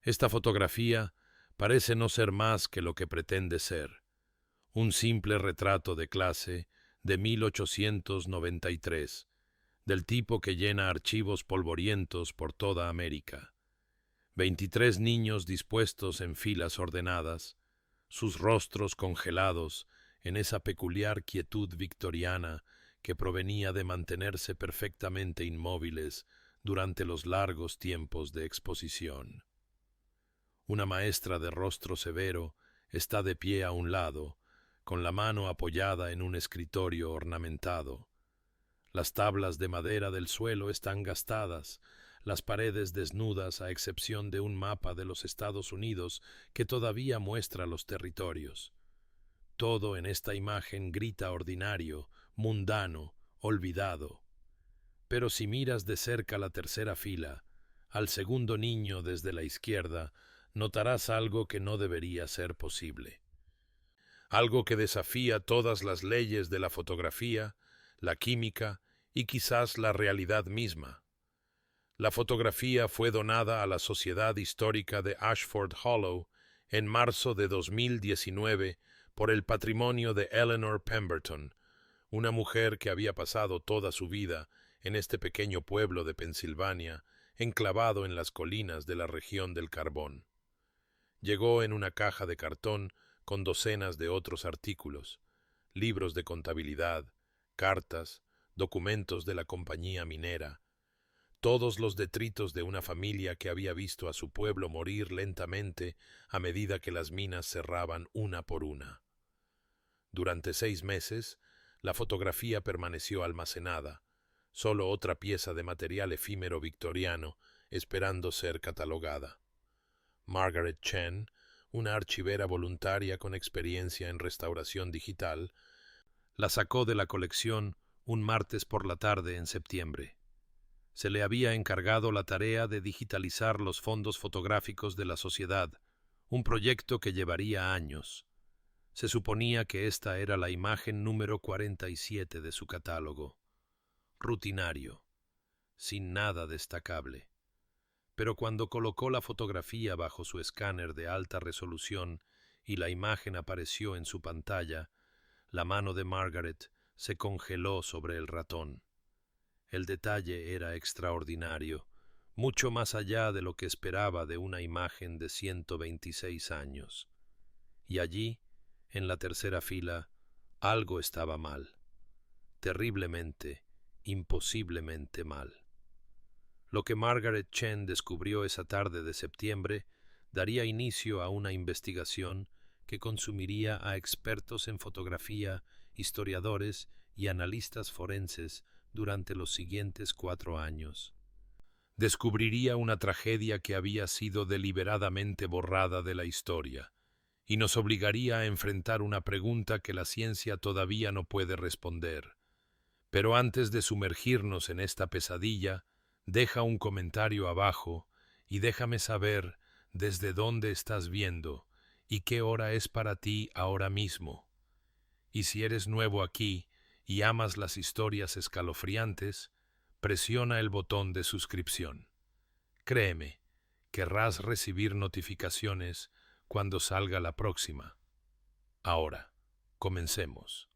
Esta fotografía parece no ser más que lo que pretende ser, un simple retrato de clase de 1893, del tipo que llena archivos polvorientos por toda América. 23 niños dispuestos en filas ordenadas, sus rostros congelados en esa peculiar quietud victoriana que provenía de mantenerse perfectamente inmóviles durante los largos tiempos de exposición. Una maestra de rostro severo está de pie a un lado, con la mano apoyada en un escritorio ornamentado. Las tablas de madera del suelo están gastadas, las paredes desnudas a excepción de un mapa de los Estados Unidos que todavía muestra los territorios. Todo en esta imagen grita ordinario, mundano, olvidado. Pero si miras de cerca la tercera fila, al segundo niño desde la izquierda, notarás algo que no debería ser posible. Algo que desafía todas las leyes de la fotografía, la química y quizás la realidad misma. La fotografía fue donada a la Sociedad Histórica de Ashford Hollow en marzo de 2019 por el patrimonio de Eleanor Pemberton, una mujer que había pasado toda su vida en este pequeño pueblo de Pensilvania, enclavado en las colinas de la región del carbón. Llegó en una caja de cartón con docenas de otros artículos, libros de contabilidad, cartas, documentos de la compañía minera, todos los detritos de una familia que había visto a su pueblo morir lentamente a medida que las minas cerraban una por una. Durante 6 meses, la fotografía permaneció almacenada, solo otra pieza de material efímero victoriano, esperando ser catalogada. Margaret Chen, una archivera voluntaria con experiencia en restauración digital, la sacó de la colección un martes por la tarde en septiembre. Se le había encargado la tarea de digitalizar los fondos fotográficos de la sociedad, un proyecto que llevaría años. Se suponía que esta era la imagen número 47 de su catálogo. Rutinario, sin nada destacable. Pero cuando colocó la fotografía bajo su escáner de alta resolución y la imagen apareció en su pantalla, la mano de Margaret se congeló sobre el ratón. El detalle era extraordinario, mucho más allá de lo que esperaba de una imagen de 126 años. Y allí, en la tercera fila, algo estaba mal. Terriblemente, imposiblemente mal. Lo que Margaret Chen descubrió esa tarde de septiembre daría inicio a una investigación que consumiría a expertos en fotografía, historiadores y analistas forenses durante los siguientes 4 años. Descubriría una tragedia que había sido deliberadamente borrada de la historia, y nos obligaría a enfrentar una pregunta que la ciencia todavía no puede responder. Pero antes de sumergirnos en esta pesadilla, deja un comentario abajo y déjame saber desde dónde estás viendo y qué hora es para ti ahora mismo. Y si eres nuevo aquí y amas las historias escalofriantes, presiona el botón de suscripción. Créeme, querrás recibir notificaciones cuando salga la próxima. Ahora, comencemos.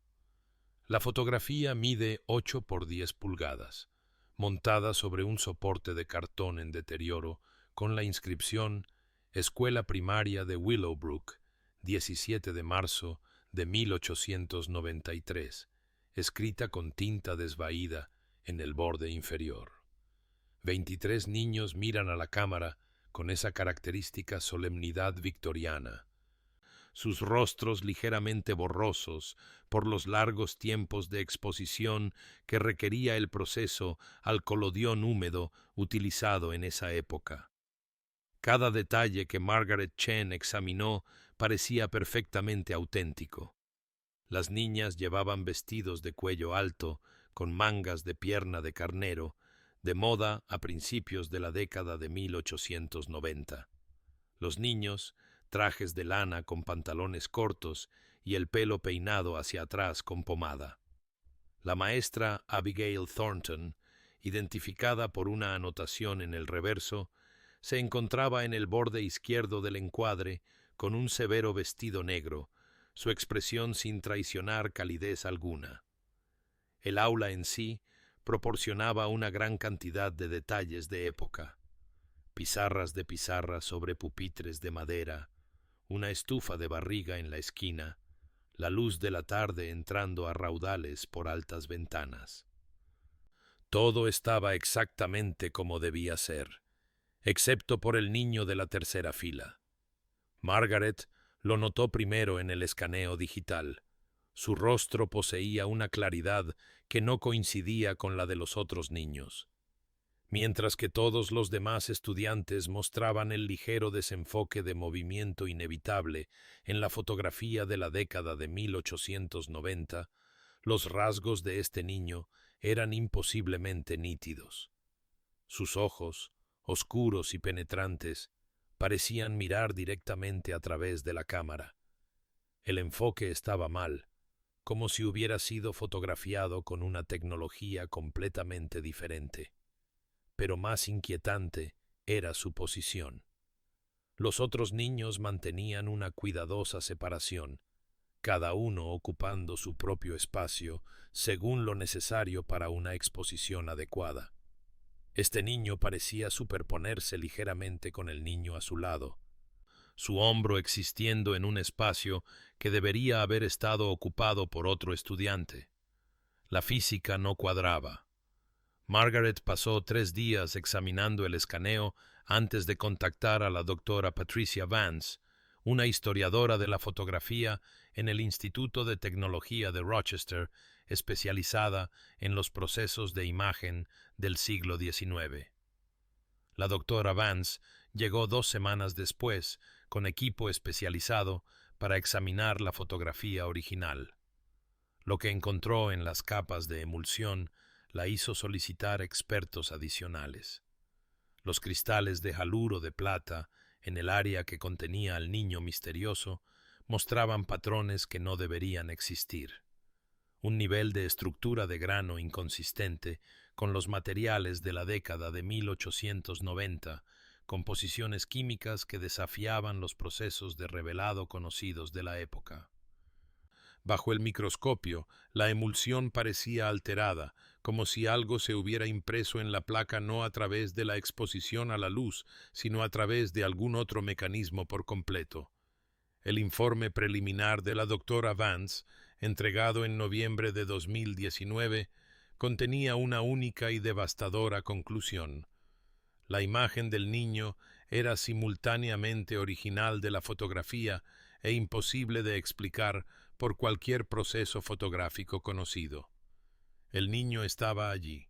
La fotografía mide 8 por 10 pulgadas, montada sobre un soporte de cartón en deterioro con la inscripción Escuela Primaria de Willowbrook, 17 de marzo de 1893, escrita con tinta desvaída en el borde inferior. 23 niños miran a la cámara con esa característica solemnidad victoriana, sus rostros ligeramente borrosos por los largos tiempos de exposición que requería el proceso al colodión húmedo utilizado en esa época. Cada detalle que Margaret Chen examinó parecía perfectamente auténtico. Las niñas llevaban vestidos de cuello alto, con mangas de pierna de carnero, de moda a principios de la década de 1890. Los niños, trajes de lana con pantalones cortos y el pelo peinado hacia atrás con pomada. La maestra Abigail Thornton, identificada por una anotación en el reverso, se encontraba en el borde izquierdo del encuadre, con un severo vestido negro, su expresión sin traicionar calidez alguna. El aula en sí proporcionaba una gran cantidad de detalles de época. Pizarras de pizarra sobre pupitres de madera, una estufa de barriga en la esquina, la luz de la tarde entrando a raudales por altas ventanas. Todo estaba exactamente como debía ser, excepto por el niño de la tercera fila. Margaret lo notó primero en el escaneo digital. Su rostro poseía una claridad que no coincidía con la de los otros niños. Mientras que todos los demás estudiantes mostraban el ligero desenfoque de movimiento inevitable en la fotografía de la década de 1890, los rasgos de este niño eran imposiblemente nítidos. Sus ojos, oscuros y penetrantes, parecían mirar directamente a través de la cámara. El enfoque estaba mal, como si hubiera sido fotografiado con una tecnología completamente diferente. Pero más inquietante era su posición. Los otros niños mantenían una cuidadosa separación, cada uno ocupando su propio espacio según lo necesario para una exposición adecuada. Este niño parecía superponerse ligeramente con el niño a su lado, su hombro existiendo en un espacio que debería haber estado ocupado por otro estudiante. La física no cuadraba. Margaret pasó 3 días examinando el escaneo antes de contactar a la doctora Patricia Vance, una historiadora de la fotografía en el Instituto de Tecnología de Rochester, especializada en los procesos de imagen del siglo XIX. La doctora Vance llegó 2 semanas después con equipo especializado para examinar la fotografía original. Lo que encontró en las capas de emulsión la hizo solicitar expertos adicionales. Los cristales de haluro de plata en el área que contenía al niño misterioso mostraban patrones que no deberían existir. Un nivel de estructura de grano inconsistente con los materiales de la década de 1890, composiciones químicas que desafiaban los procesos de revelado conocidos de la época. Bajo el microscopio, la emulsión parecía alterada, como si algo se hubiera impreso en la placa no a través de la exposición a la luz, sino a través de algún otro mecanismo por completo. El informe preliminar de la doctora Vance, entregado en noviembre de 2019, contenía una única y devastadora conclusión. La imagen del niño era simultáneamente original de la fotografía e imposible de explicar por cualquier proceso fotográfico conocido. El niño estaba allí,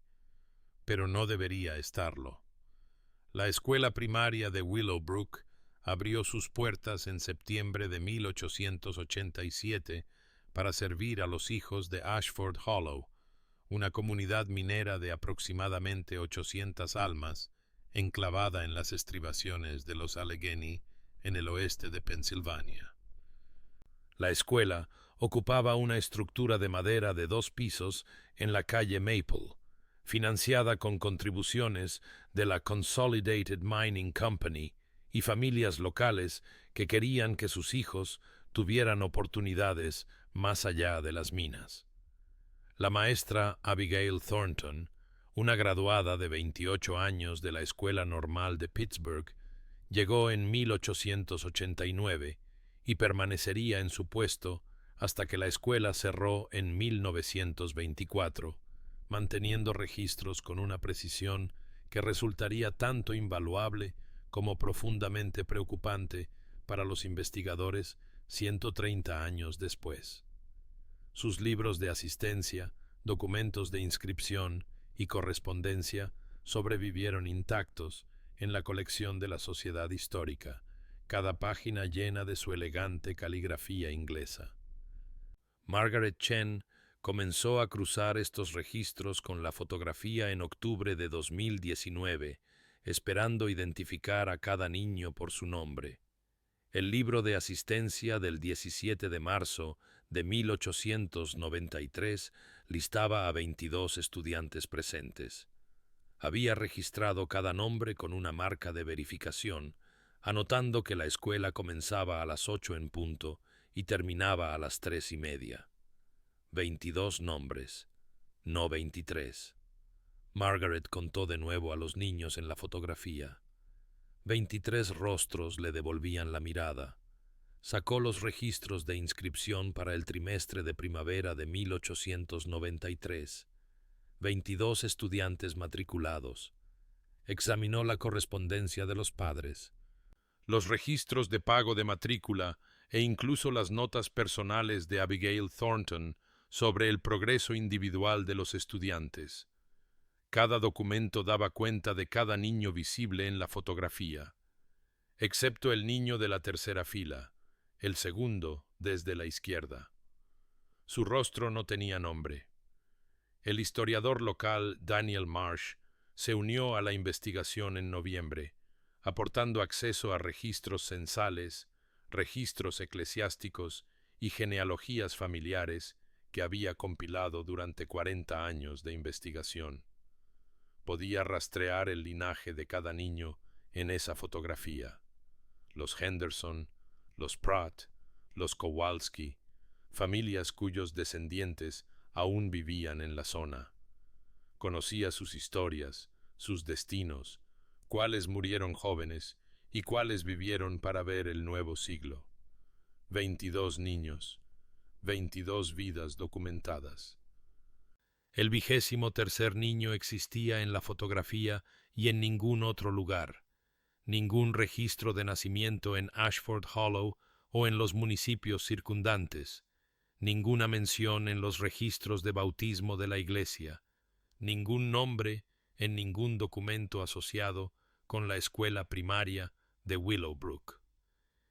pero no debería estarlo. La escuela primaria de Willowbrook abrió sus puertas en septiembre de 1887 para servir a los hijos de Ashford Hollow, una comunidad minera de aproximadamente 800 almas, enclavada en las estribaciones de los Allegheny, en el oeste de Pensilvania. La escuela ocupaba una estructura de madera de 2 pisos en la calle Maple, financiada con contribuciones de la Consolidated Mining Company y familias locales que querían que sus hijos tuvieran oportunidades más allá de las minas. La maestra Abigail Thornton, una graduada de 28 años de la Escuela Normal de Pittsburgh, llegó en 1889 y permanecería en su puesto hasta que la escuela cerró en 1924, manteniendo registros con una precisión que resultaría tanto invaluable como profundamente preocupante para los investigadores 130 años después. Sus libros de asistencia, documentos de inscripción y correspondencia sobrevivieron intactos en la colección de la Sociedad Histórica, cada página llena de su elegante caligrafía inglesa. Margaret Chen comenzó a cruzar estos registros con la fotografía en octubre de 2019, esperando identificar a cada niño por su nombre. El libro de asistencia del 17 de marzo de 1893 listaba a 22 estudiantes presentes. Había registrado cada nombre con una marca de verificación, anotando que la escuela comenzaba a las 8 en punto y terminaba a las 3:30. 22 nombres, no 23. Margaret contó de nuevo a los niños en la fotografía. 23 rostros le devolvían la mirada. Sacó los registros de inscripción para el trimestre de primavera de 1893. 22 estudiantes matriculados. Examinó la correspondencia de los padres, los registros de pago de matrícula e incluso las notas personales de Abigail Thornton sobre el progreso individual de los estudiantes. Cada documento daba cuenta de cada niño visible en la fotografía, excepto el niño de la tercera fila, el segundo desde la izquierda. Su rostro no tenía nombre. El historiador local Daniel Marsh se unió a la investigación en noviembre, aportando acceso a registros censales, registros eclesiásticos y genealogías familiares que había compilado durante 40 años de investigación. Podía rastrear el linaje de cada niño en esa fotografía. Los Henderson, los Pratt, los Kowalski, familias cuyos descendientes aún vivían en la zona. Conocía sus historias, sus destinos, cuáles murieron jóvenes y cuáles vivieron para ver el nuevo siglo. 22 niños, 22 vidas documentadas. El 23º niño existía en la fotografía y en ningún otro lugar. Ningún registro de nacimiento en Ashford Hollow o en los municipios circundantes. Ninguna mención en los registros de bautismo de la iglesia. Ningún nombre en ningún documento asociado con la escuela primaria de Willowbrook.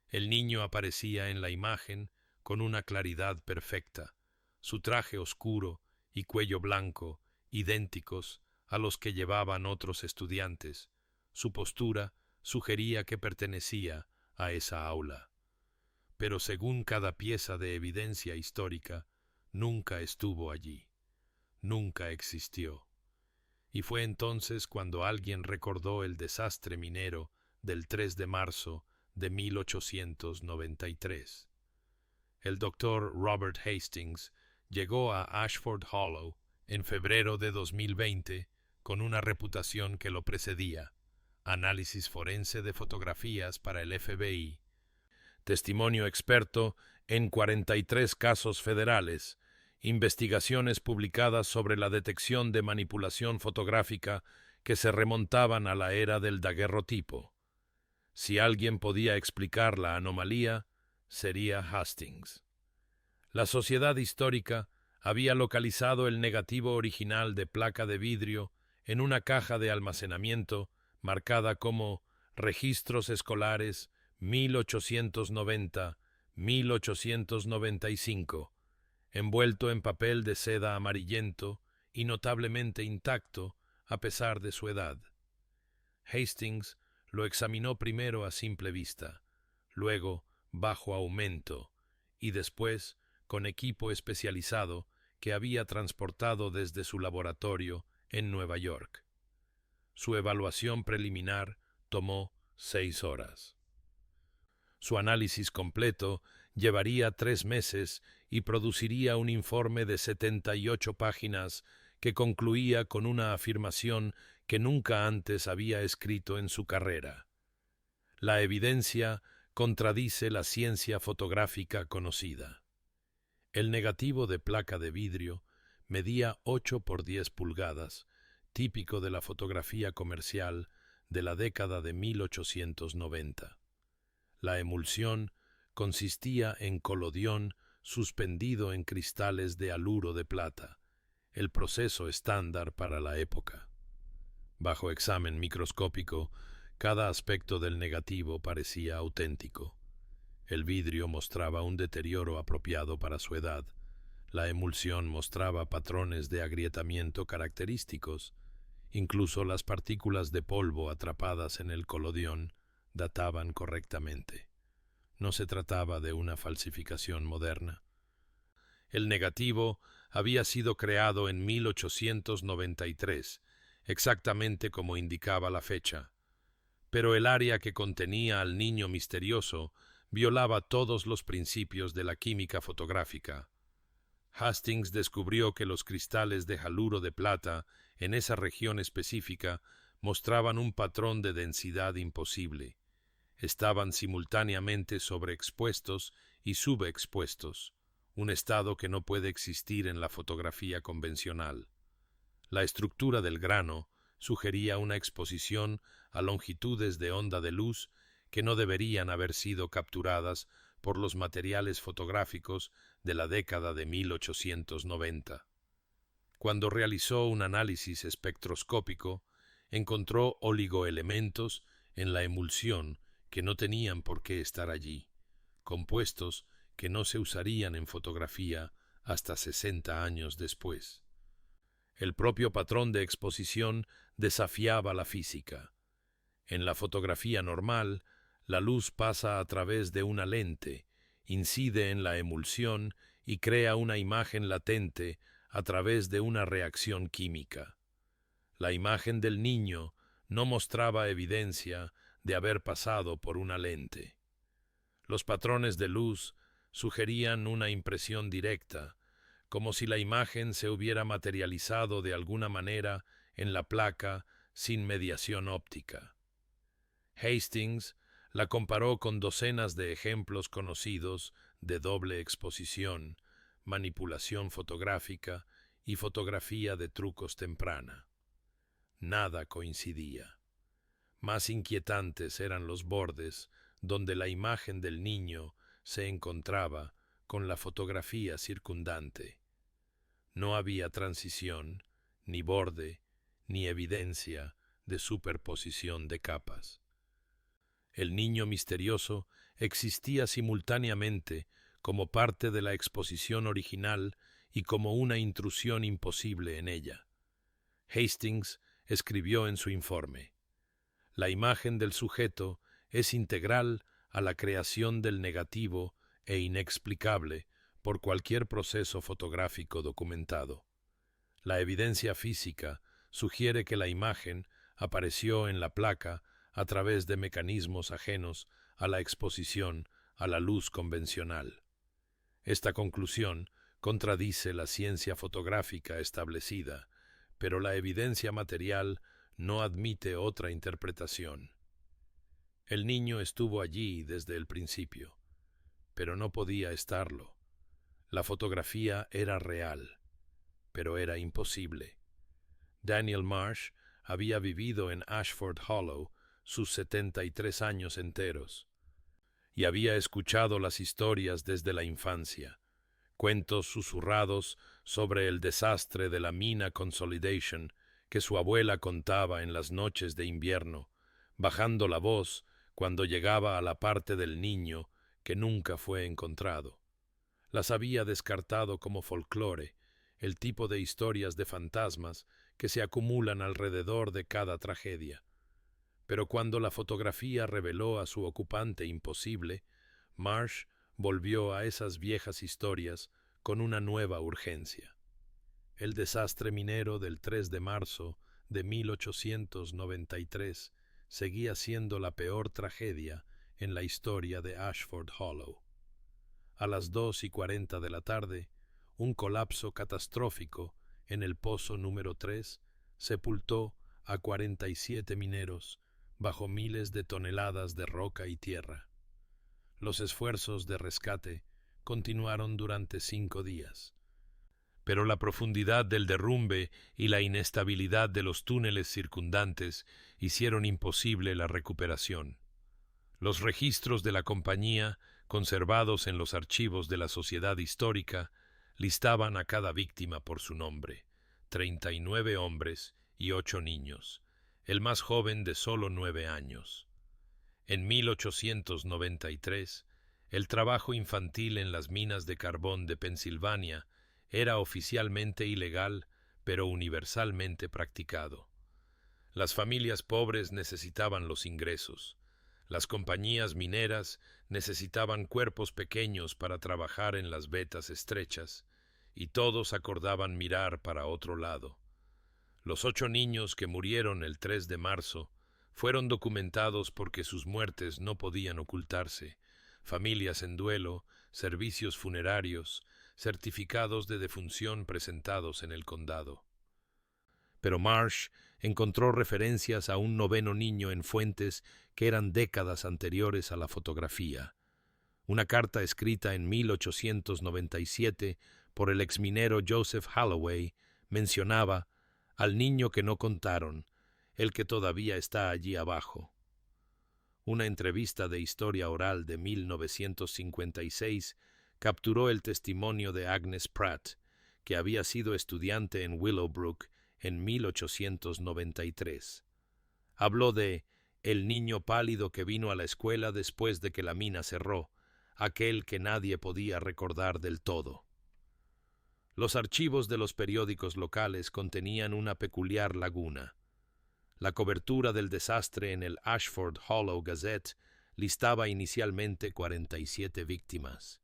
El niño aparecía en la imagen con una claridad perfecta, su traje oscuro y cuello blanco, idénticos a los que llevaban otros estudiantes. Su postura sugería que pertenecía a esa aula. Pero según cada pieza de evidencia histórica, nunca estuvo allí, nunca existió. Y fue entonces cuando alguien recordó el desastre minero del 3 de marzo de 1893. El doctor Robert Hastings llegó a Ashford Hollow en febrero de 2020 con una reputación que lo precedía: análisis forense de fotografías para el FBI, testimonio experto en 43 casos federales, investigaciones publicadas sobre la detección de manipulación fotográfica que se remontaban a la era del daguerrotipo. Si alguien podía explicar la anomalía, sería Hastings. La Sociedad Histórica había localizado el negativo original de placa de vidrio en una caja de almacenamiento marcada como Registros Escolares 1890-1895, envuelto en papel de seda amarillento y notablemente intacto a pesar de su edad. Hastings lo examinó primero a simple vista, luego bajo aumento y después con equipo especializado que había transportado desde su laboratorio en Nueva York. Su evaluación preliminar tomó 6 horas. Su análisis completo llevaría 3 meses y produciría un informe de 78 páginas que concluía con una afirmación que nunca antes había escrito en su carrera. La evidencia contradice la ciencia fotográfica conocida. El negativo de placa de vidrio medía 8 por 10 pulgadas, típico de la fotografía comercial de la década de 1890. La emulsión consistía en colodión suspendido en cristales de haluro de plata, el proceso estándar para la época. Bajo examen microscópico, cada aspecto del negativo parecía auténtico. El vidrio mostraba un deterioro apropiado para su edad. La emulsión mostraba patrones de agrietamiento característicos. Incluso las partículas de polvo atrapadas en el colodión databan correctamente. No se trataba de una falsificación moderna. El negativo había sido creado en 1893, exactamente como indicaba la fecha. Pero el área que contenía al niño misterioso violaba todos los principios de la química fotográfica. Hastings descubrió que los cristales de haluro de plata en esa región específica mostraban un patrón de densidad imposible. Estaban simultáneamente sobreexpuestos y subexpuestos, un estado que no puede existir en la fotografía convencional. La estructura del grano sugería una exposición a longitudes de onda de luz que no deberían haber sido capturadas por los materiales fotográficos de la década de 1890. Cuando realizó un análisis espectroscópico, encontró oligoelementos en la emulsión que no tenían por qué estar allí, compuestos que no se usarían en fotografía hasta 60 años después. El propio patrón de exposición desafiaba la física. En la fotografía normal, la luz pasa a través de una lente, incide en la emulsión y crea una imagen latente a través de una reacción química. La imagen del niño no mostraba evidencia de haber pasado por una lente. Los patrones de luz sugerían una impresión directa, como si la imagen se hubiera materializado de alguna manera en la placa sin mediación óptica. Hastings la comparó con docenas de ejemplos conocidos de doble exposición, manipulación fotográfica y fotografía de trucos temprana. Nada coincidía. Más inquietantes eran los bordes donde la imagen del niño se encontraba con la fotografía circundante. No había transición, ni borde, ni evidencia de superposición de capas. El niño misterioso existía simultáneamente como parte de la exposición original y como una intrusión imposible en ella. Hastings escribió en su informe: la imagen del sujeto es integral a la creación del negativo e inexplicable por cualquier proceso fotográfico documentado. La evidencia física sugiere que la imagen apareció en la placa a través de mecanismos ajenos a la exposición a la luz convencional. Esta conclusión contradice la ciencia fotográfica establecida, pero la evidencia material no admite otra interpretación. El niño estuvo allí desde el principio, pero no podía estarlo. La fotografía era real, pero era imposible. Daniel Marsh había vivido en Ashford Hollow sus 73 años enteros, y había escuchado las historias desde la infancia, cuentos susurrados sobre el desastre de la mina Consolidation que su abuela contaba en las noches de invierno, bajando la voz cuando llegaba a la parte del niño que nunca fue encontrado. Las había descartado como folclore, el tipo de historias de fantasmas que se acumulan alrededor de cada tragedia. Pero cuando la fotografía reveló a su ocupante imposible, Marsh volvió a esas viejas historias con una nueva urgencia. El desastre minero del 3 de marzo de 1893 seguía siendo la peor tragedia en la historia de Ashford Hollow. A las 2:40 de la tarde, un colapso catastrófico en el pozo número 3 sepultó a 47 mineros bajo miles de toneladas de roca y tierra. Los esfuerzos de rescate continuaron durante 5 días, pero la profundidad del derrumbe y la inestabilidad de los túneles circundantes hicieron imposible la recuperación. Los registros de la compañía, conservados en los archivos de la Sociedad Histórica, listaban a cada víctima por su nombre: 39 hombres y 8 niños, el más joven de solo 9 años. En 1893, el trabajo infantil en las minas de carbón de Pensilvania era oficialmente ilegal, pero universalmente practicado. Las familias pobres necesitaban los ingresos. Las compañías mineras necesitaban cuerpos pequeños para trabajar en las vetas estrechas, y todos acordaban mirar para otro lado. Los 8 niños que murieron el 3 de marzo fueron documentados porque sus muertes no podían ocultarse. Familias en duelo, servicios funerarios, certificados de defunción presentados en el condado. Pero Marsh encontró referencias a un 9º niño en fuentes que eran décadas anteriores a la fotografía. Una carta escrita en 1897 por el exminero Joseph Holloway mencionaba al niño que no contaron, el que todavía está allí abajo. Una entrevista de historia oral de 1956 capturó el testimonio de Agnes Pratt, que había sido estudiante en Willowbrook en 1893. Habló de el niño pálido que vino a la escuela después de que la mina cerró, aquel que nadie podía recordar del todo. Los archivos de los periódicos locales contenían una peculiar laguna. La cobertura del desastre en el Ashford Hollow Gazette listaba inicialmente 47 víctimas,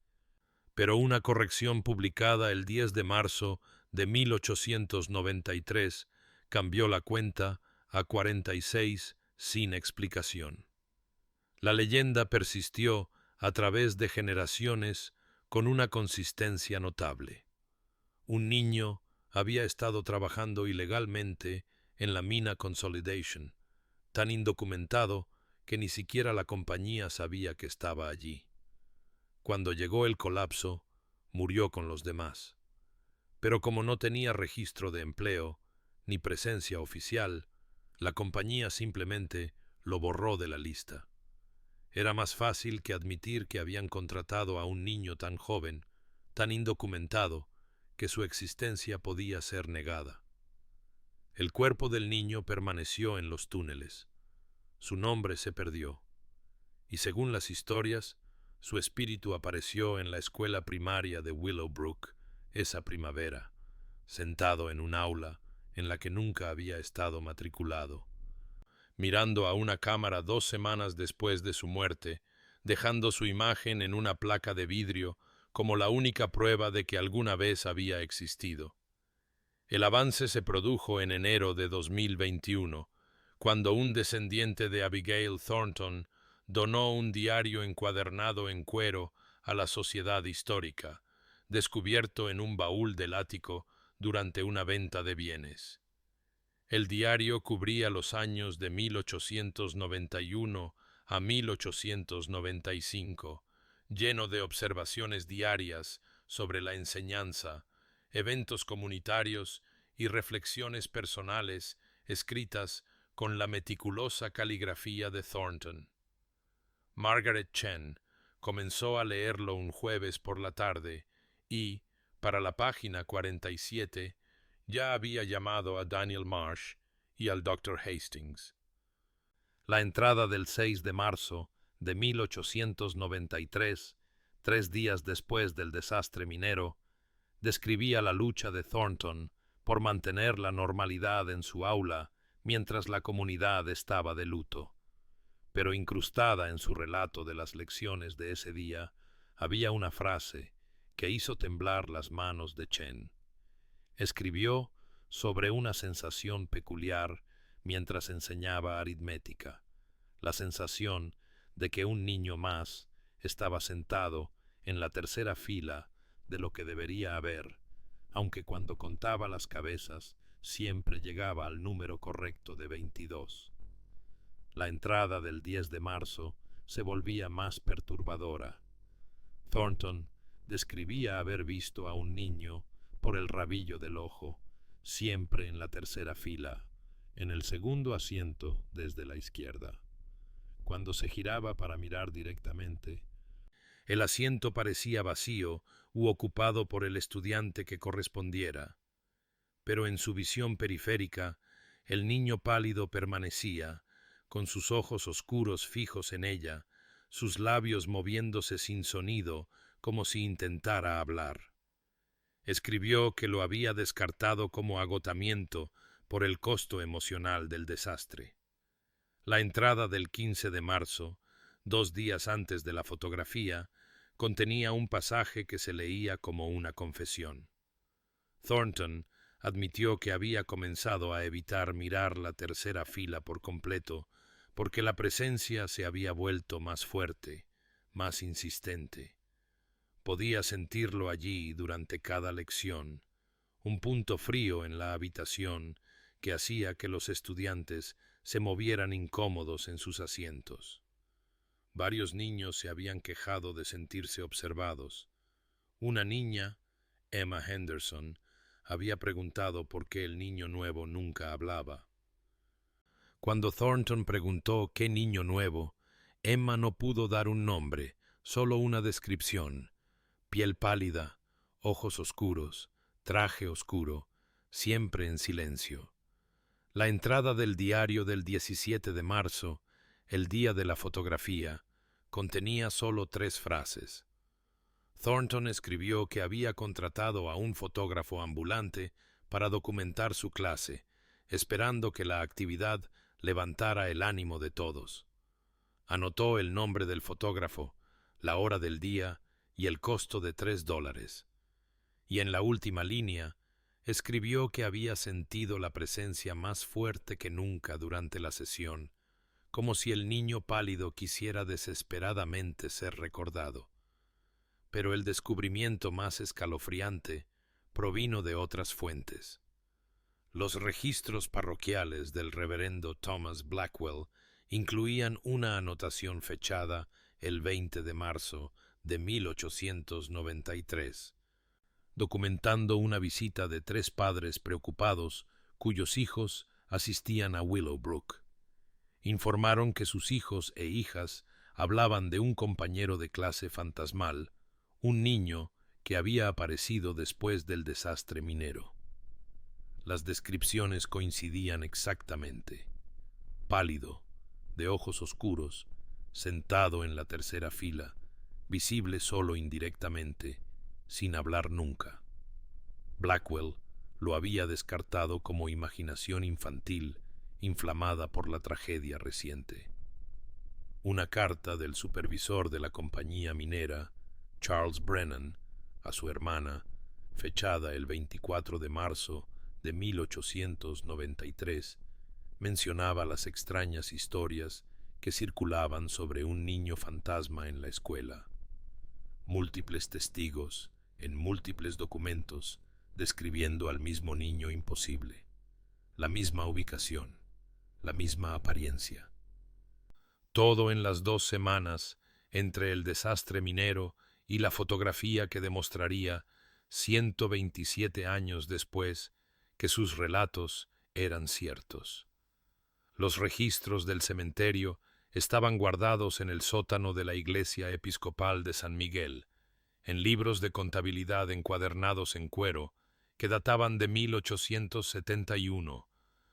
pero una corrección publicada el 10 de marzo de 1893 cambió la cuenta a 46 sin explicación. La leyenda persistió a través de generaciones con una consistencia notable. Un niño había estado trabajando ilegalmente en la mina Consolidation, tan indocumentado que ni siquiera la compañía sabía que estaba allí. Cuando llegó el colapso, murió con los demás. Pero como no tenía registro de empleo ni presencia oficial, la compañía simplemente lo borró de la lista. Era más fácil que admitir que habían contratado a un niño tan joven, tan indocumentado, que su existencia podía ser negada. El cuerpo del niño permaneció en los túneles. Su nombre se perdió. Y según las historias, su espíritu apareció en la escuela primaria de Willowbrook esa primavera, sentado en un aula en la que nunca había estado matriculado, mirando a una cámara 2 semanas después de su muerte, dejando su imagen en una placa de vidrio como la única prueba de que alguna vez había existido. El avance se produjo en enero de 2021, cuando un descendiente de Abigail Thornton donó un diario encuadernado en cuero a la Sociedad Histórica, descubierto en un baúl del ático durante una venta de bienes. El diario cubría los años de 1891 a 1895, lleno de observaciones diarias sobre la enseñanza, eventos comunitarios y reflexiones personales escritas con la meticulosa caligrafía de Thornton. Margaret Chen comenzó a leerlo un jueves por la tarde y, para la página 47, ya había llamado a Daniel Marsh y al Dr. Hastings. La entrada del 6 de marzo de 1893, 3 días después del desastre minero, describía la lucha de Thornton por mantener la normalidad en su aula mientras la comunidad estaba de luto. Pero incrustada en su relato de las lecciones de ese día, había una frase que hizo temblar las manos de Chen. Escribió sobre una sensación peculiar mientras enseñaba aritmética, la sensación de que un niño más estaba sentado en la tercera fila de lo que debería haber, aunque cuando contaba las cabezas siempre llegaba al número correcto de 22. La entrada del 10 de marzo se volvía más perturbadora. Thornton describía haber visto a un niño por el rabillo del ojo, siempre en la tercera fila, en el segundo asiento desde la izquierda. Cuando se giraba para mirar directamente, el asiento parecía vacío u ocupado por el estudiante que correspondiera, pero en su visión periférica el niño pálido permanecía, con sus ojos oscuros fijos en ella, sus labios moviéndose sin sonido como si intentara hablar. Escribió que lo había descartado como agotamiento por el costo emocional del desastre. La entrada del 15 de marzo, 2 días antes de la fotografía, contenía un pasaje que se leía como una confesión. Thornton admitió que había comenzado a evitar mirar la tercera fila por completo porque la presencia se había vuelto más fuerte, más insistente. Podía sentirlo allí durante cada lección, un punto frío en la habitación que hacía que los estudiantes se movieran incómodos en sus asientos. Varios niños se habían quejado de sentirse observados. Una niña, Emma Henderson, había preguntado por qué el niño nuevo nunca hablaba. Cuando Thornton preguntó qué niño nuevo, Emma no pudo dar un nombre, solo una descripción: piel pálida, ojos oscuros, traje oscuro, siempre en silencio. La entrada del diario del 17 de marzo, el día de la fotografía, contenía solo 3 frases. Thornton escribió que había contratado a un fotógrafo ambulante para documentar su clase, esperando que la actividad levantara el ánimo de todos. Anotó el nombre del fotógrafo, la hora del día y el costo de $3. Y en la última línea, escribió que había sentido la presencia más fuerte que nunca durante la sesión, como si el niño pálido quisiera desesperadamente ser recordado. Pero el descubrimiento más escalofriante provino de otras fuentes. Los registros parroquiales del reverendo Thomas Blackwell incluían una anotación fechada el 20 de marzo de 1893, documentando una visita de 3 padres preocupados cuyos hijos asistían a Willowbrook. Informaron que sus hijos e hijas hablaban de un compañero de clase fantasmal, un niño que había aparecido después del desastre minero. Las descripciones coincidían exactamente. Pálido, de ojos oscuros, sentado en la tercera fila, visible solo indirectamente, sin hablar nunca. Blackwell lo había descartado como imaginación infantil inflamada por la tragedia reciente. Una carta del supervisor de la compañía minera, Charles Brennan, a su hermana, fechada el 24 de marzo de 1893, mencionaba las extrañas historias que circulaban sobre un niño fantasma en la escuela. Múltiples testigos, en múltiples documentos, describiendo al mismo niño imposible, la misma ubicación, la misma apariencia. Todo en las 2 semanas entre el desastre minero y la fotografía que demostraría 127 años después que sus relatos eran ciertos. Los registros del cementerio estaban guardados en el sótano de la iglesia episcopal de San Miguel, en libros de contabilidad encuadernados en cuero que databan de 1871,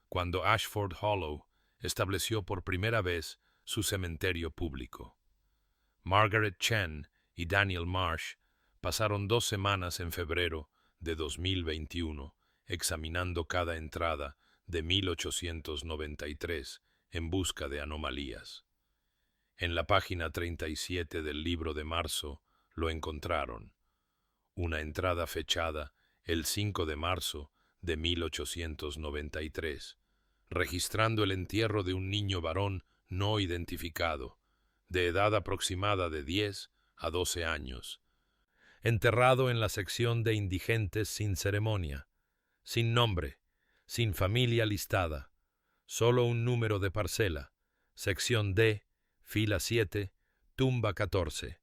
cuando Ashford Hollow estableció por primera vez su cementerio público. Margaret Chen y Daniel Marsh pasaron 2 semanas en febrero de 2021 examinando cada entrada de 1893 en busca de anomalías. En la página 37 del libro de marzo lo encontraron. Una entrada fechada el 5 de marzo de 1893, registrando el entierro de un niño varón no identificado, de edad aproximada de 10 a 12 años, enterrado en la sección de indigentes sin ceremonia, sin nombre, sin familia listada, solo un número de parcela, sección D, fila 7, tumba 14.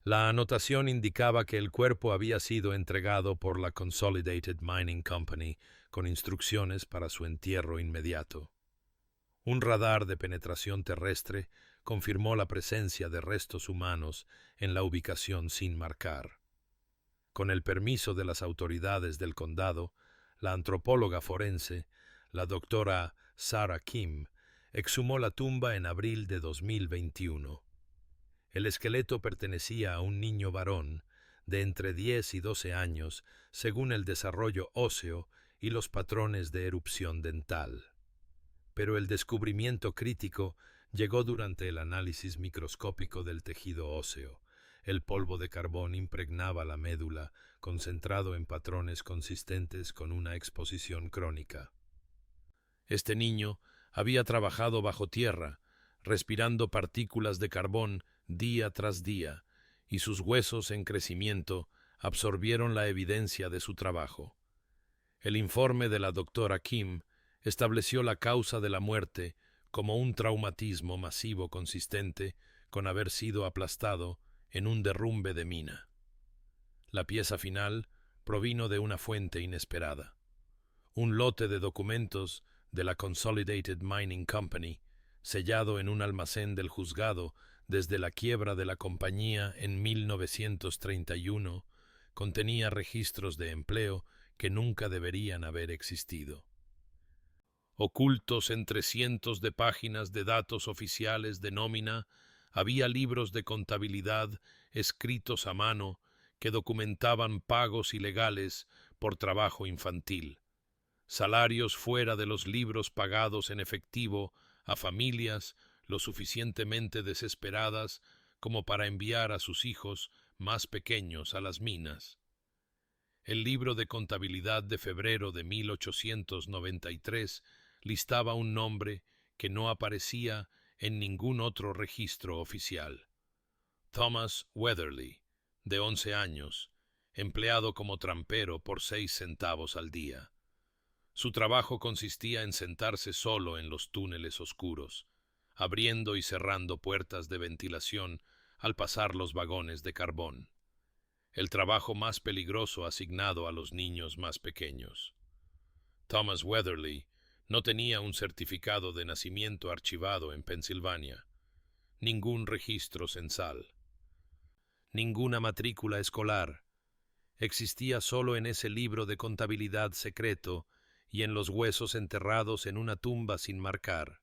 La anotación indicaba que el cuerpo había sido entregado por la Consolidated Mining Company con instrucciones para su entierro inmediato. Un radar de penetración terrestre confirmó la presencia de restos humanos en la ubicación sin marcar. Con el permiso de las autoridades del condado, la antropóloga forense, la doctora Sarah Kim, exhumó la tumba en abril de 2021. El esqueleto pertenecía a un niño varón de entre 10 y 12 años, según el desarrollo óseo y los patrones de erupción dental. Pero el descubrimiento crítico llegó durante el análisis microscópico del tejido óseo, El polvo de carbón impregnaba la médula, concentrado en patrones consistentes con una exposición crónica. Este niño había trabajado bajo tierra, respirando partículas de carbón día tras día, y sus huesos en crecimiento absorbieron la evidencia de su trabajo. El informe de la doctora Kim estableció la causa de la muerte como un traumatismo masivo consistente con haber sido aplastado en un derrumbe de mina. La pieza final provino de una fuente inesperada. Un lote de documentos de la Consolidated Mining Company, sellado en un almacén del juzgado desde la quiebra de la compañía en 1931, contenía registros de empleo que nunca deberían haber existido. Ocultos entre cientos de páginas de datos oficiales de nómina, había libros de contabilidad escritos a mano que documentaban pagos ilegales por trabajo infantil, salarios fuera de los libros pagados en efectivo a familias lo suficientemente desesperadas como para enviar a sus hijos más pequeños a las minas. El libro de contabilidad de febrero de 1893 listaba un nombre que no aparecía en ningún otro registro oficial. Thomas Weatherly, de 11 años, empleado como trampero por 6 centavos al día. Su trabajo consistía en sentarse solo en los túneles oscuros, abriendo y cerrando puertas de ventilación al pasar los vagones de carbón. El trabajo más peligroso asignado a los niños más pequeños. Thomas Weatherly no tenía un certificado de nacimiento archivado en Pensilvania, ningún registro censal, ninguna matrícula escolar. Existía solo en ese libro de contabilidad secreto y en los huesos enterrados en una tumba sin marcar.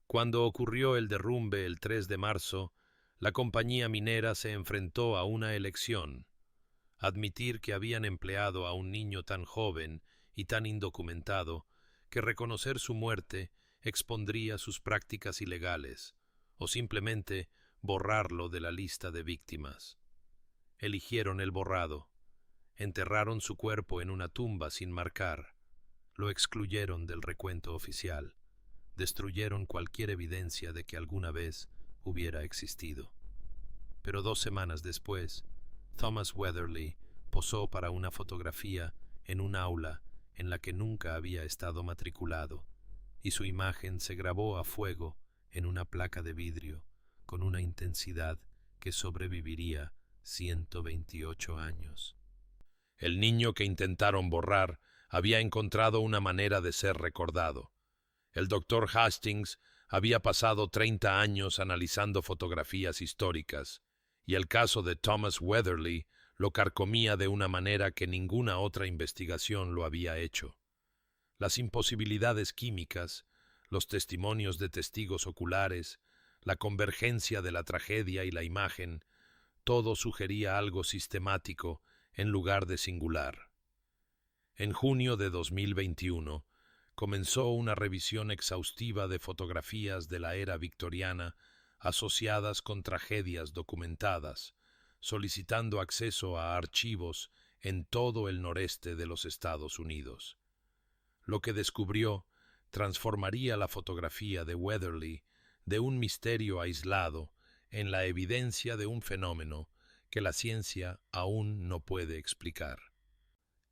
Cuando ocurrió el derrumbe el 3 de marzo, la compañía minera se enfrentó a una elección: admitir que habían empleado a un niño tan joven y tan indocumentado que reconocer su muerte expondría sus prácticas ilegales, o simplemente borrarlo de la lista de víctimas. Eligieron el borrado. Enterraron su cuerpo en una tumba sin marcar. Lo excluyeron del recuento oficial. Destruyeron cualquier evidencia de que alguna vez hubiera existido. Pero 2 semanas después, Thomas Weatherly posó para una fotografía en un aula en la que nunca había estado matriculado, y su imagen se grabó a fuego en una placa de vidrio con una intensidad que sobreviviría 128 años. El niño que intentaron borrar había encontrado una manera de ser recordado. El doctor Hastings había pasado 30 años analizando fotografías históricas, y el caso de Thomas Weatherly lo carcomía de una manera que ninguna otra investigación lo había hecho. Las imposibilidades químicas, los testimonios de testigos oculares, la convergencia de la tragedia y la imagen, todo sugería algo sistemático en lugar de singular. En junio de 2021 comenzó una revisión exhaustiva de fotografías de la era victoriana asociadas con tragedias documentadas, solicitando acceso a archivos en todo el noreste de los Estados Unidos. Lo que descubrió transformaría la fotografía de Weatherly de un misterio aislado en la evidencia de un fenómeno que la ciencia aún no puede explicar.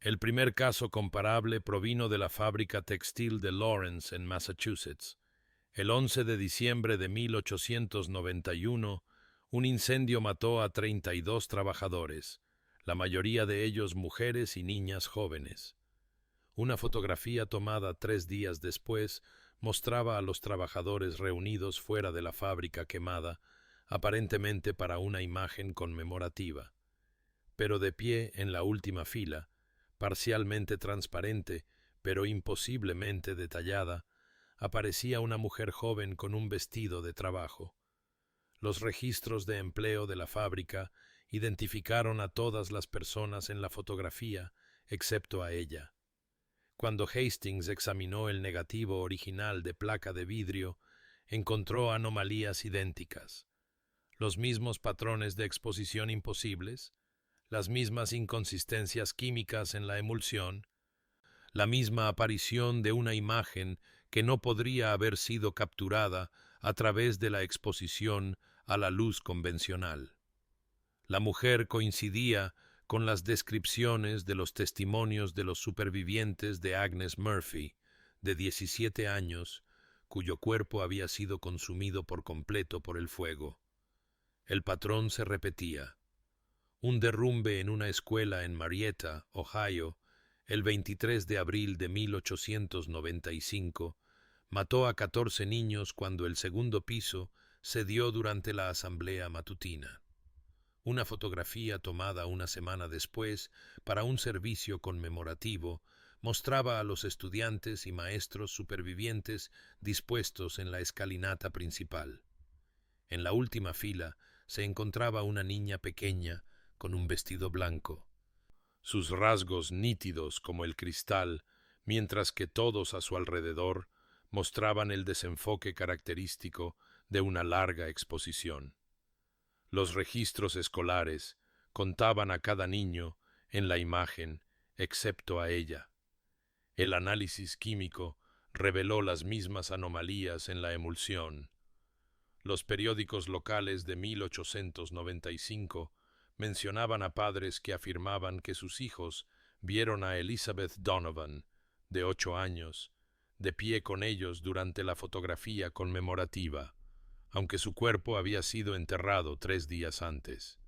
El primer caso comparable provino de la fábrica textil de Lawrence, en Massachusetts. El 11 de diciembre de 1891, un incendio mató a 32 trabajadores, la mayoría de ellos mujeres y niñas jóvenes. Una fotografía tomada 3 días después mostraba a los trabajadores reunidos fuera de la fábrica quemada, aparentemente para una imagen conmemorativa. Pero de pie en la última fila, parcialmente transparente, pero imposiblemente detallada, aparecía una mujer joven con un vestido de trabajo. Los registros de empleo de la fábrica identificaron a todas las personas en la fotografía, excepto a ella. Cuando Hastings examinó el negativo original de placa de vidrio, encontró anomalías idénticas. los mismos patrones de exposición imposibles, las mismas inconsistencias químicas en la emulsión, la misma aparición de una imagen que no podría haber sido capturada a través de la exposición a la luz convencional. La mujer coincidía con las descripciones de los testimonios de los supervivientes de Agnes Murphy, de 17 años, cuyo cuerpo había sido consumido por completo por el fuego. El patrón se repetía. Un derrumbe en una escuela en Marietta, Ohio, el 23 de abril de 1895, mató a 14 niños cuando el segundo piso cedió durante la asamblea matutina. Una fotografía tomada una semana después para un servicio conmemorativo mostraba a los estudiantes y maestros supervivientes dispuestos en la escalinata principal. En la última fila se encontraba una niña pequeña con un vestido blanco, sus rasgos nítidos como el cristal, mientras que todos a su alrededor mostraban el desenfoque característico de una larga exposición. Los registros escolares contaban a cada niño en la imagen, excepto a ella. El análisis químico reveló las mismas anomalías en la emulsión. Los periódicos locales de 1895 mencionaban a padres que afirmaban que sus hijos vieron a Elizabeth Donovan, de 8 años, de pie con ellos durante la fotografía conmemorativa, aunque su cuerpo había sido enterrado 3 días antes.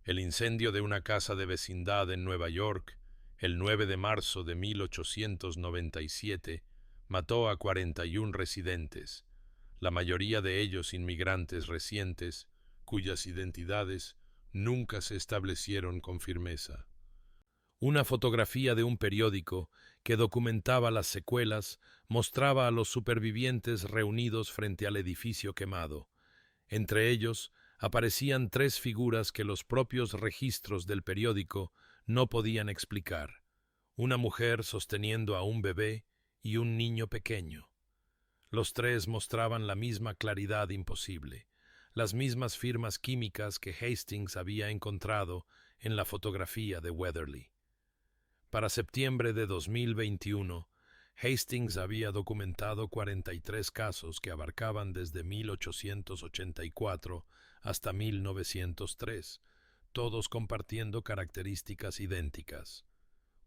El incendio de una casa de vecindad en Nueva York, el 9 de marzo de 1897, mató a 41 residentes, la mayoría de ellos inmigrantes recientes, cuyas identidades nunca se establecieron con firmeza. Una fotografía de un periódico que documentaba las secuelas mostraba a los supervivientes reunidos frente al edificio quemado. Entre ellos aparecían 3 figuras que los propios registros del periódico no podían explicar: una mujer sosteniendo a un bebé y un niño pequeño. Los 3 mostraban la misma claridad imposible, las mismas firmas químicas que Hastings había encontrado en la fotografía de Weatherly. Para septiembre de 2021, Hastings había documentado 43 casos que abarcaban desde 1884 hasta 1903, todos compartiendo características idénticas: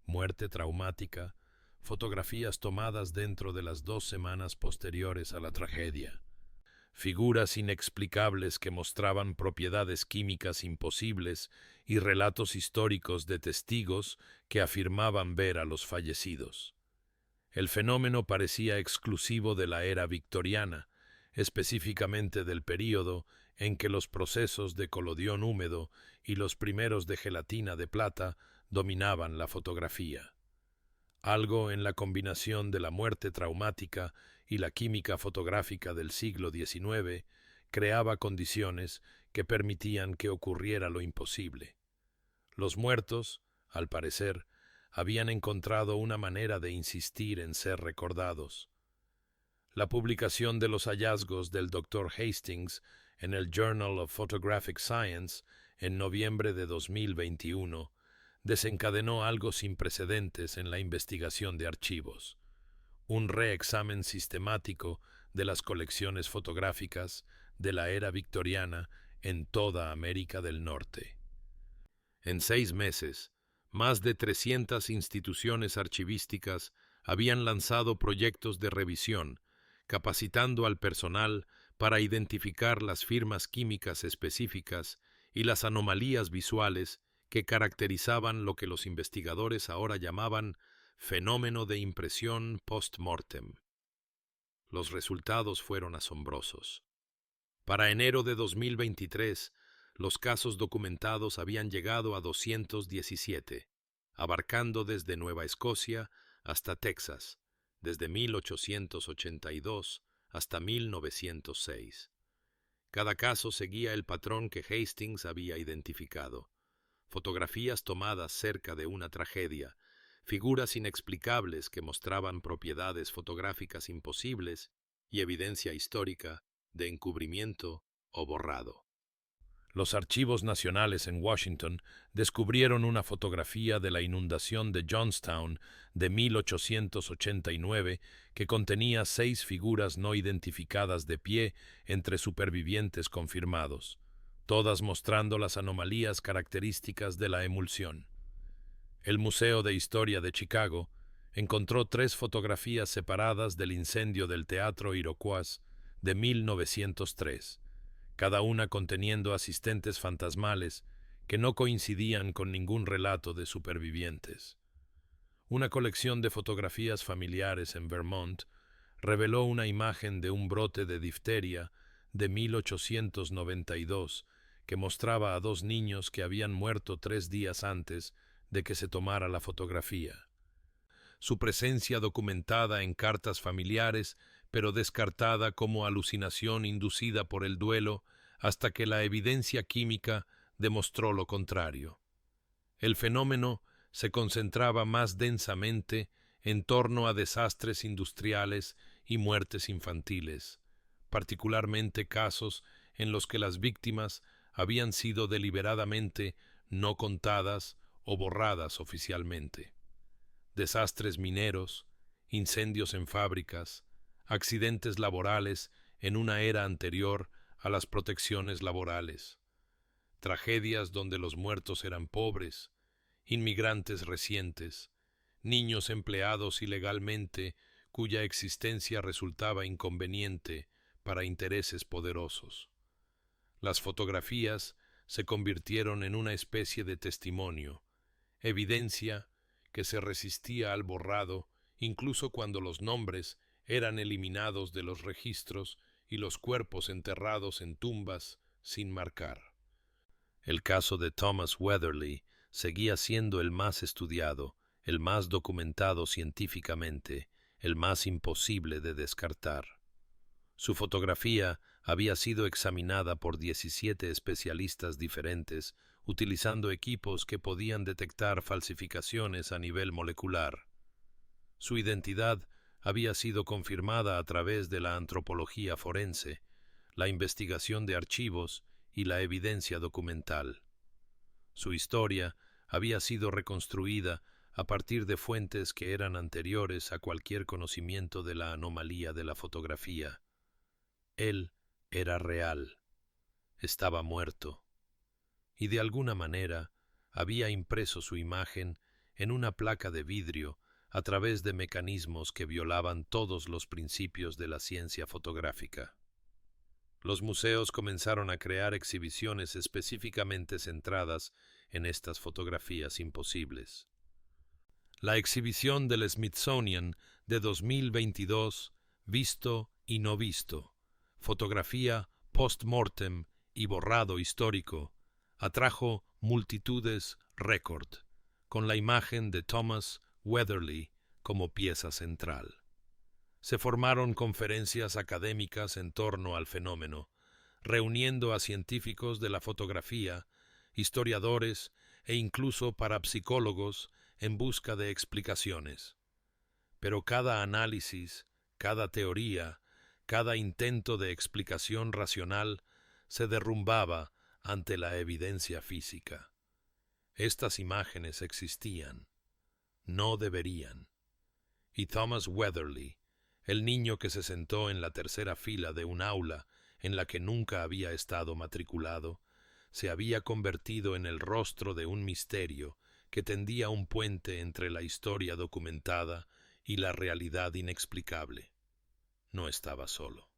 muerte traumática, fotografías tomadas dentro de las 2 semanas posteriores a la tragedia, figuras inexplicables que mostraban propiedades químicas imposibles y relatos históricos de testigos que afirmaban ver a los fallecidos. El fenómeno parecía exclusivo de la era victoriana, específicamente del período en que los procesos de colodión húmedo y los primeros de gelatina de plata dominaban la fotografía. Algo en la combinación de la muerte traumática y la química fotográfica del siglo XIX creaba condiciones que permitían que ocurriera lo imposible. Los muertos, al parecer, habían encontrado una manera de insistir en ser recordados. La publicación de los hallazgos del Dr. Hastings en el Journal of Photographic Science en noviembre de 2021 desencadenó algo sin precedentes en la investigación de archivos: un reexamen sistemático de las colecciones fotográficas de la era victoriana en toda América del Norte. En 6 meses, más de 300 instituciones archivísticas habían lanzado proyectos de revisión, capacitando al personal para identificar las firmas químicas específicas y las anomalías visuales que caracterizaban lo que los investigadores ahora llamaban fenómeno de impresión post-mortem. Los resultados fueron asombrosos. Para enero de 2023, los casos documentados habían llegado a 217, abarcando desde Nueva Escocia hasta Texas, desde 1882 hasta 1906. Cada caso seguía el patrón que Hastings había identificado: fotografías tomadas cerca de una tragedia, figuras inexplicables que mostraban propiedades fotográficas imposibles y evidencia histórica de encubrimiento o borrado. Los archivos nacionales en Washington descubrieron una fotografía de la inundación de Johnstown de 1889 que contenía 6 figuras no identificadas de pie entre supervivientes confirmados, todas mostrando las anomalías características de la emulsión. El Museo de Historia de Chicago encontró 3 fotografías separadas del incendio del Teatro Iroquois de 1903, cada una conteniendo asistentes fantasmales que no coincidían con ningún relato de supervivientes. Una colección de fotografías familiares en Vermont reveló una imagen de un brote de difteria de 1892 que mostraba a 2 niños que habían muerto 3 días antes de que se tomara la fotografía. Su presencia documentada en cartas familiares, pero descartada como alucinación inducida por el duelo hasta que la evidencia química demostró lo contrario. El fenómeno se concentraba más densamente en torno a desastres industriales y muertes infantiles, particularmente casos en los que las víctimas habían sido deliberadamente no contadas o borradas oficialmente. Desastres mineros, incendios en fábricas, accidentes laborales en una era anterior a las protecciones laborales, tragedias donde los muertos eran pobres, inmigrantes recientes, niños empleados ilegalmente cuya existencia resultaba inconveniente para intereses poderosos. Las fotografías se convirtieron en una especie de testimonio, evidencia que se resistía al borrado incluso cuando los nombres eran eliminados de los registros y los cuerpos enterrados en tumbas sin marcar. El caso de Thomas Weatherly seguía siendo el más estudiado, el más documentado científicamente, el más imposible de descartar. Su fotografía había sido examinada por 17 especialistas diferentes, utilizando equipos que podían detectar falsificaciones a nivel molecular. Su identidad había sido confirmada a través de la antropología forense, la investigación de archivos y la evidencia documental. Su historia había sido reconstruida a partir de fuentes que eran anteriores a cualquier conocimiento de la anomalía de la fotografía. Él era real, estaba muerto, y de alguna manera había impreso su imagen en una placa de vidrio a través de mecanismos que violaban todos los principios de la ciencia fotográfica. Los museos comenzaron a crear exhibiciones específicamente centradas en estas fotografías imposibles. La exhibición del Smithsonian de 2022, Visto y no visto, fotografía post-mortem y borrado histórico, atrajo multitudes récord, con la imagen de Thomas Weatherly como pieza central. Se formaron conferencias académicas en torno al fenómeno, reuniendo a científicos de la fotografía, historiadores e incluso parapsicólogos en busca de explicaciones. Pero cada análisis, cada teoría, cada intento de explicación racional se derrumbaba ante la evidencia física. Estas imágenes existían, no deberían. Y Thomas Weatherly, el niño que se sentó en la tercera fila de un aula en la que nunca había estado matriculado, se había convertido en el rostro de un misterio que tendía un puente entre la historia documentada y la realidad inexplicable. No estaba solo.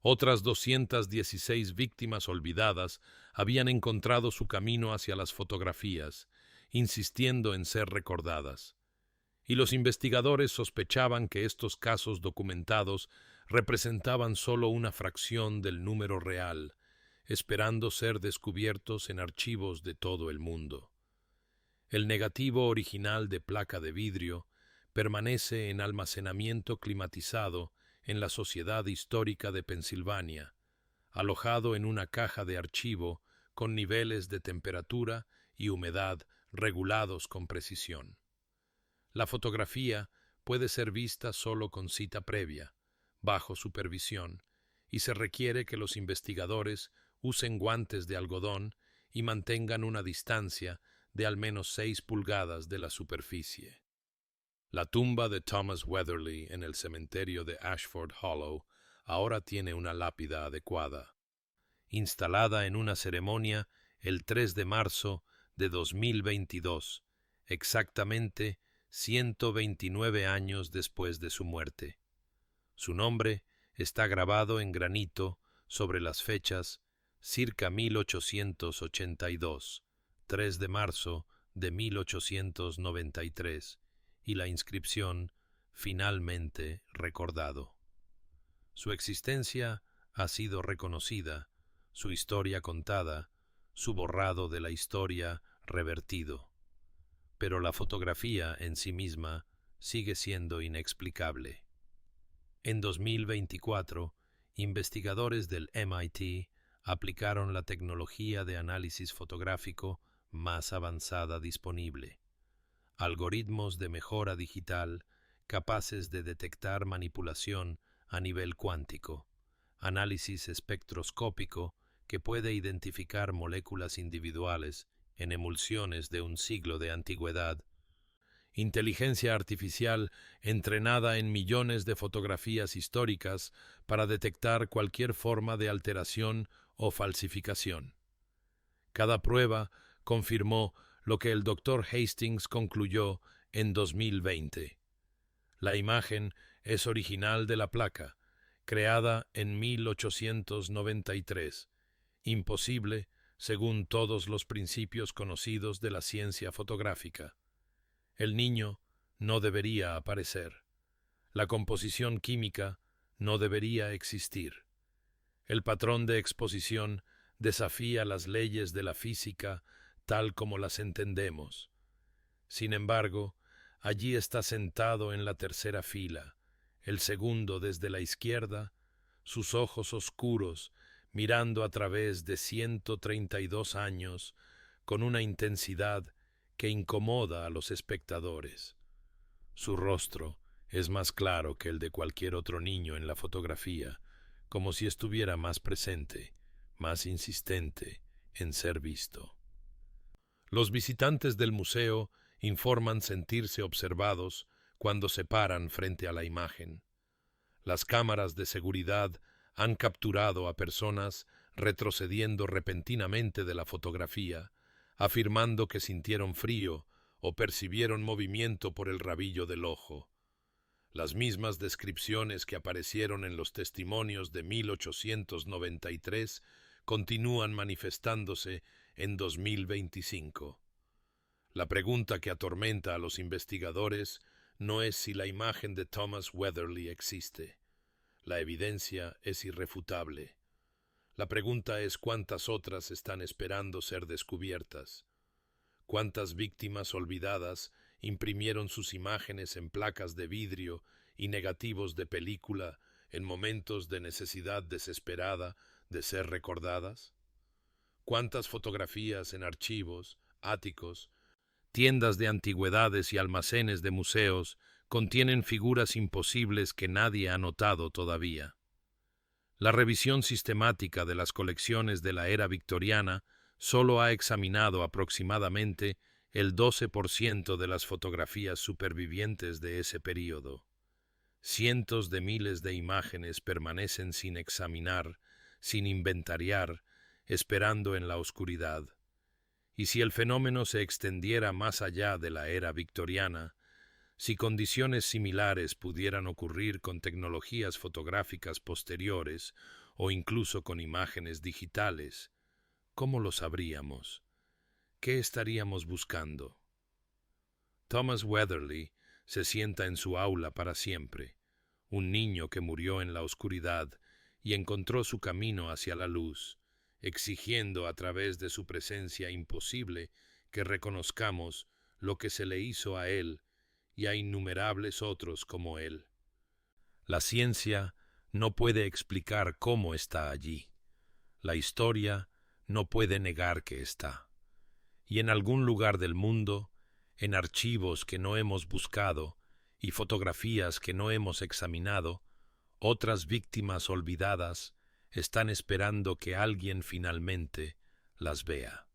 Otras 216 víctimas olvidadas habían encontrado su camino hacia las fotografías, insistiendo en ser recordadas. Y los investigadores sospechaban que estos casos documentados representaban solo una fracción del número real, esperando ser descubiertos en archivos de todo el mundo. El negativo original de placa de vidrio permanece en almacenamiento climatizado en la Sociedad Histórica de Pensilvania, alojado en una caja de archivo con niveles de temperatura y humedad regulados con precisión. La fotografía puede ser vista solo con cita previa, bajo supervisión, y se requiere que los investigadores usen guantes de algodón y mantengan una distancia de al menos 6 pulgadas de la superficie. La tumba de Thomas Weatherly en el cementerio de Ashford Hollow ahora tiene una lápida adecuada, instalada en una ceremonia el 3 de marzo de 2022, exactamente 129 años después de su muerte. Su nombre está grabado en granito sobre las fechas circa 1882, 3 de marzo de 1893, y la inscripción finalmente recordado. Su existencia ha sido reconocida, su historia contada, su borrado de la historia revertido. Pero la fotografía en sí misma sigue siendo inexplicable. En 2024, investigadores del MIT aplicaron la tecnología de análisis fotográfico más avanzada disponible. Algoritmos de mejora digital capaces de detectar manipulación a nivel cuántico, análisis espectroscópico que puede identificar moléculas individuales en emulsiones de un siglo de antigüedad, inteligencia artificial entrenada en millones de fotografías históricas para detectar cualquier forma de alteración o falsificación. Cada prueba confirmó lo que el Dr. Hastings concluyó en 2020. La imagen es original de la placa, creada en 1893, imposible según todos los principios conocidos de la ciencia fotográfica. El niño no debería aparecer. La composición química no debería existir. El patrón de exposición desafía las leyes de la física tal como las entendemos. Sin embargo, allí está sentado en la tercera fila, el segundo desde la izquierda, sus ojos oscuros, mirando a través de 132 años, con una intensidad que incomoda a los espectadores. Su rostro es más claro que el de cualquier otro niño en la fotografía, como si estuviera más presente, más insistente en ser visto. Los visitantes del museo informan sentirse observados cuando se paran frente a la imagen. Las cámaras de seguridad han capturado a personas retrocediendo repentinamente de la fotografía, afirmando que sintieron frío o percibieron movimiento por el rabillo del ojo. Las mismas descripciones que aparecieron en los testimonios de 1893 continúan manifestándose en 2025. La pregunta que atormenta a los investigadores no es si la imagen de Thomas Weatherly existe. La evidencia es irrefutable. La pregunta es cuántas otras están esperando ser descubiertas. Cuántas víctimas olvidadas imprimieron sus imágenes en placas de vidrio y negativos de película en momentos de necesidad desesperada de ser recordadas. Cuántas fotografías en archivos, áticos, tiendas de antigüedades y almacenes de museos contienen figuras imposibles que nadie ha notado todavía. La revisión sistemática de las colecciones de la era victoriana solo ha examinado aproximadamente el 12% de las fotografías supervivientes de ese período. Cientos de miles de imágenes permanecen sin examinar, sin inventariar, esperando en la oscuridad. Y si el fenómeno se extendiera más allá de la era victoriana, si condiciones similares pudieran ocurrir con tecnologías fotográficas posteriores o incluso con imágenes digitales, ¿cómo lo sabríamos? ¿Qué estaríamos buscando? Thomas Weatherly se sienta en su aula para siempre, un niño que murió en la oscuridad y encontró su camino hacia la luz, exigiendo a través de su presencia imposible que reconozcamos lo que se le hizo a él y a innumerables otros como él. La ciencia no puede explicar cómo está allí. La historia no puede negar que está. Y en algún lugar del mundo, en archivos que no hemos buscado y fotografías que no hemos examinado, otras víctimas olvidadas están esperando que alguien finalmente las vea.